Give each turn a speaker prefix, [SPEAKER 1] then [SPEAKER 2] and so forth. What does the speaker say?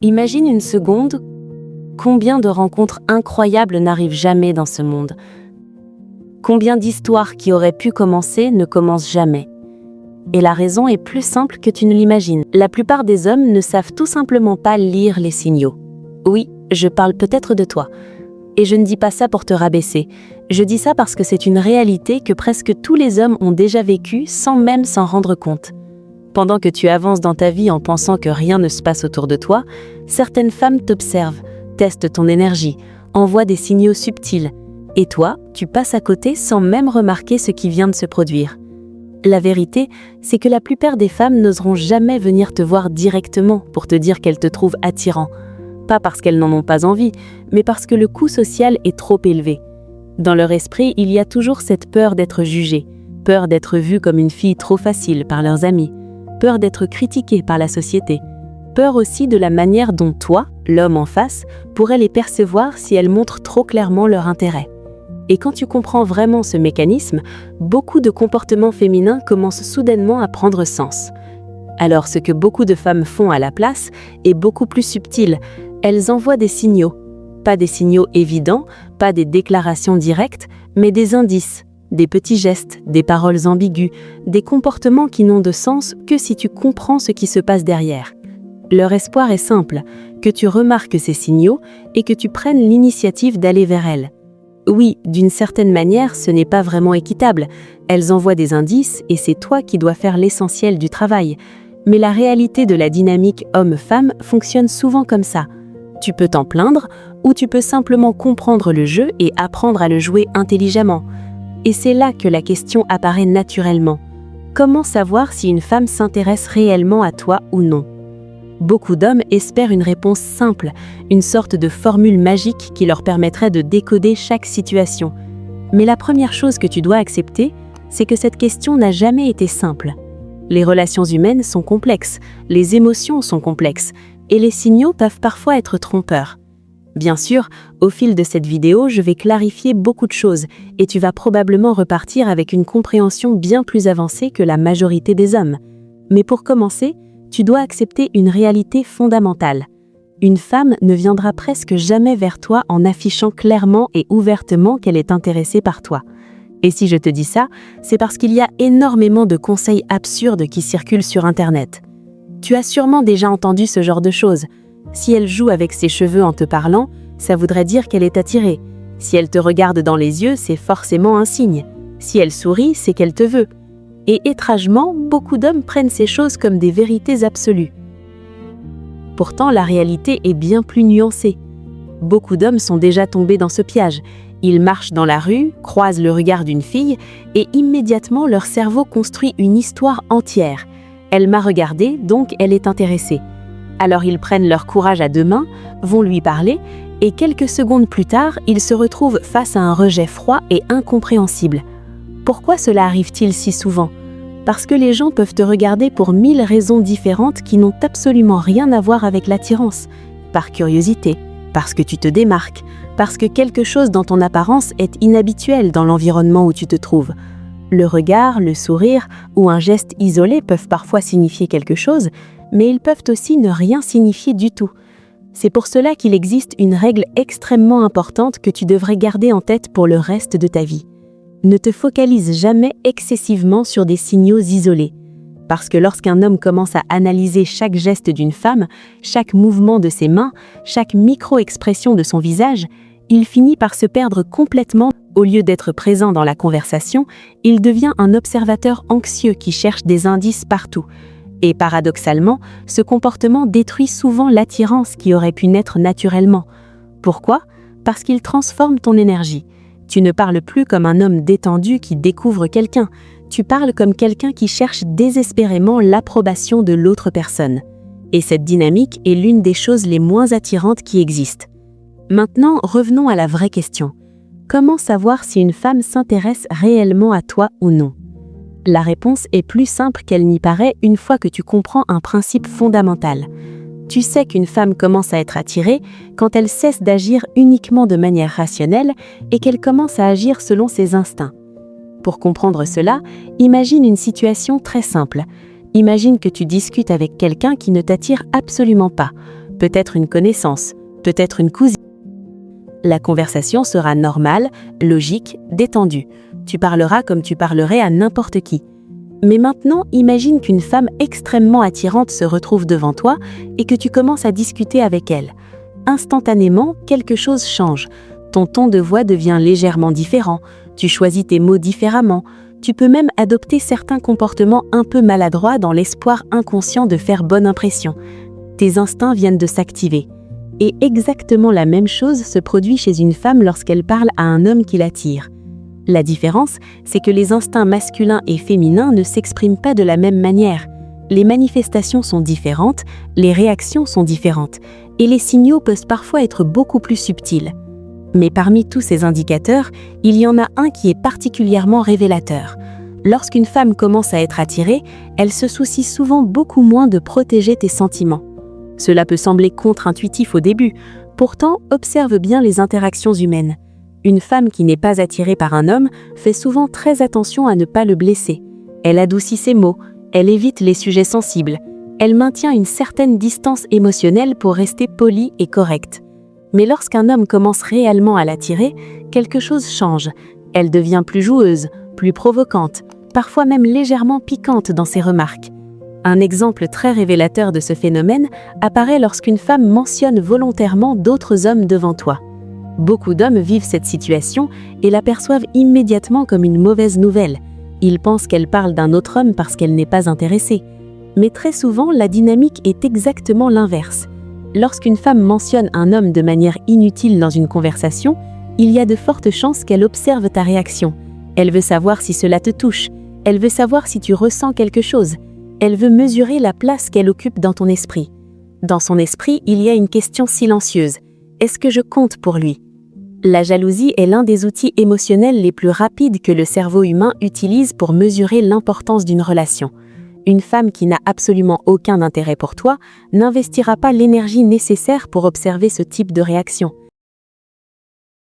[SPEAKER 1] Imagine une seconde, combien de rencontres incroyables n'arrivent jamais dans ce monde? Combien d'histoires qui auraient pu commencer ne commencent jamais? Et la raison est plus simple que tu ne l'imagines. La plupart des hommes ne savent tout simplement pas lire les signaux. Oui, je parle peut-être de toi. Et je ne dis pas ça pour te rabaisser. Je dis ça parce que c'est une réalité que presque tous les hommes ont déjà vécue sans même s'en rendre compte. Pendant que tu avances dans ta vie en pensant que rien ne se passe autour de toi, certaines femmes t'observent, testent ton énergie, envoient des signaux subtils. Et toi, tu passes à côté sans même remarquer ce qui vient de se produire. La vérité, c'est que la plupart des femmes n'oseront jamais venir te voir directement pour te dire qu'elles te trouvent attirant. Pas parce qu'elles n'en ont pas envie, mais parce que le coût social est trop élevé. Dans leur esprit, il y a toujours cette peur d'être jugée, peur d'être vue comme une fille trop facile par leurs amis, peur d'être critiquée par la société, peur aussi de la manière dont toi, l'homme en face, pourrais les percevoir si elles montrent trop clairement leur intérêt. Et quand tu comprends vraiment ce mécanisme, beaucoup de comportements féminins commencent soudainement à prendre sens. Alors ce que beaucoup de femmes font à la place est beaucoup plus subtil. Elles envoient des signaux. Pas des signaux évidents, pas des déclarations directes, mais des indices, des petits gestes, des paroles ambiguës, des comportements qui n'ont de sens que si tu comprends ce qui se passe derrière. Leur espoir est simple, que tu remarques ces signaux et que tu prennes l'initiative d'aller vers elles. Oui, d'une certaine manière, ce n'est pas vraiment équitable. Elles envoient des indices et c'est toi qui dois faire l'essentiel du travail. Mais la réalité de la dynamique homme-femme fonctionne souvent comme ça. Tu peux t'en plaindre ou tu peux simplement comprendre le jeu et apprendre à le jouer intelligemment. Et c'est là que la question apparaît naturellement. Comment savoir si une femme s'intéresse réellement à toi ou non? Beaucoup d'hommes espèrent une réponse simple, une sorte de formule magique qui leur permettrait de décoder chaque situation. Mais la première chose que tu dois accepter, c'est que cette question n'a jamais été simple. Les relations humaines sont complexes, les émotions sont complexes, et les signaux peuvent parfois être trompeurs. Bien sûr, au fil de cette vidéo, je vais clarifier beaucoup de choses, et tu vas probablement repartir avec une compréhension bien plus avancée que la majorité des hommes. Mais pour commencer, tu dois accepter une réalité fondamentale. Une femme ne viendra presque jamais vers toi en affichant clairement et ouvertement qu'elle est intéressée par toi. Et si je te dis ça, c'est parce qu'il y a énormément de conseils absurdes qui circulent sur Internet. Tu as sûrement déjà entendu ce genre de choses. Si elle joue avec ses cheveux en te parlant, ça voudrait dire qu'elle est attirée. Si elle te regarde dans les yeux, c'est forcément un signe. Si elle sourit, c'est qu'elle te veut. Et étrangement, beaucoup d'hommes prennent ces choses comme des vérités absolues. Pourtant, la réalité est bien plus nuancée. Beaucoup d'hommes sont déjà tombés dans ce piège. Ils marchent dans la rue, croisent le regard d'une fille, et immédiatement leur cerveau construit une histoire entière. Elle m'a regardé, donc elle est intéressée. Alors ils prennent leur courage à deux mains, vont lui parler, et quelques secondes plus tard, ils se retrouvent face à un rejet froid et incompréhensible. Pourquoi cela arrive-t-il si souvent? Parce que les gens peuvent te regarder pour 1000 raisons différentes qui n'ont absolument rien à voir avec l'attirance. Par curiosité, parce que tu te démarques, parce que quelque chose dans ton apparence est inhabituel dans l'environnement où tu te trouves. Le regard, le sourire ou un geste isolé peuvent parfois signifier quelque chose, mais ils peuvent aussi ne rien signifier du tout. C'est pour cela qu'il existe une règle extrêmement importante que tu devrais garder en tête pour le reste de ta vie. Ne te focalise jamais excessivement sur des signaux isolés. Parce que lorsqu'un homme commence à analyser chaque geste d'une femme, chaque mouvement de ses mains, chaque micro-expression de son visage, il finit par se perdre complètement. Au lieu d'être présent dans la conversation, il devient un observateur anxieux qui cherche des indices partout. Et paradoxalement, ce comportement détruit souvent l'attirance qui aurait pu naître naturellement. Pourquoi? Parce qu'il transforme ton énergie. Tu ne parles plus comme un homme détendu qui découvre quelqu'un. Tu parles comme quelqu'un qui cherche désespérément l'approbation de l'autre personne. Et cette dynamique est l'une des choses les moins attirantes qui existent. Maintenant, revenons à la vraie question. Comment savoir si une femme s'intéresse réellement à toi ou non? La réponse est plus simple qu'elle n'y paraît une fois que tu comprends un principe fondamental. Tu sais qu'une femme commence à être attirée quand elle cesse d'agir uniquement de manière rationnelle et qu'elle commence à agir selon ses instincts. Pour comprendre cela, imagine une situation très simple. Imagine que tu discutes avec quelqu'un qui ne t'attire absolument pas. peut-être une connaissance, peut-être une cousine. La conversation sera normale, logique, détendue. Tu parleras comme tu parlerais à n'importe qui. Mais maintenant, imagine qu'une femme extrêmement attirante se retrouve devant toi et que tu commences à discuter avec elle. Instantanément, quelque chose change. Ton ton de voix devient légèrement différent, tu choisis tes mots différemment, tu peux même adopter certains comportements un peu maladroits dans l'espoir inconscient de faire bonne impression. Tes instincts viennent de s'activer. Et exactement la même chose se produit chez une femme lorsqu'elle parle à un homme qui l'attire. La différence, c'est que les instincts masculins et féminins ne s'expriment pas de la même manière. Les manifestations sont différentes, les réactions sont différentes, et les signaux peuvent parfois être beaucoup plus subtils. Mais parmi tous ces indicateurs, il y en a un qui est particulièrement révélateur. Lorsqu'une femme commence à être attirée, elle se soucie souvent beaucoup moins de protéger tes sentiments. Cela peut sembler contre-intuitif au début, pourtant observe bien les interactions humaines. Une femme qui n'est pas attirée par un homme fait souvent très attention à ne pas le blesser. Elle adoucit ses mots, elle évite les sujets sensibles, elle maintient une certaine distance émotionnelle pour rester polie et correcte. Mais lorsqu'un homme commence réellement à l'attirer, quelque chose change. Elle devient plus joueuse, plus provocante, parfois même légèrement piquante dans ses remarques. Un exemple très révélateur de ce phénomène apparaît lorsqu'une femme mentionne volontairement d'autres hommes devant toi. Beaucoup d'hommes vivent cette situation et la perçoivent immédiatement comme une mauvaise nouvelle. Ils pensent qu'elle parle d'un autre homme parce qu'elle n'est pas intéressée. Mais très souvent, la dynamique est exactement l'inverse. Lorsqu'une femme mentionne un homme de manière inutile dans une conversation, il y a de fortes chances qu'elle observe ta réaction. Elle veut savoir si cela te touche. Elle veut savoir si tu ressens quelque chose. Elle veut mesurer la place qu'elle occupe dans ton esprit. Dans son esprit, il y a une question silencieuse. Est-ce que je compte pour lui ? La jalousie est l'un des outils émotionnels les plus rapides que le cerveau humain utilise pour mesurer l'importance d'une relation. Une femme qui n'a absolument aucun intérêt pour toi n'investira pas l'énergie nécessaire pour observer ce type de réaction.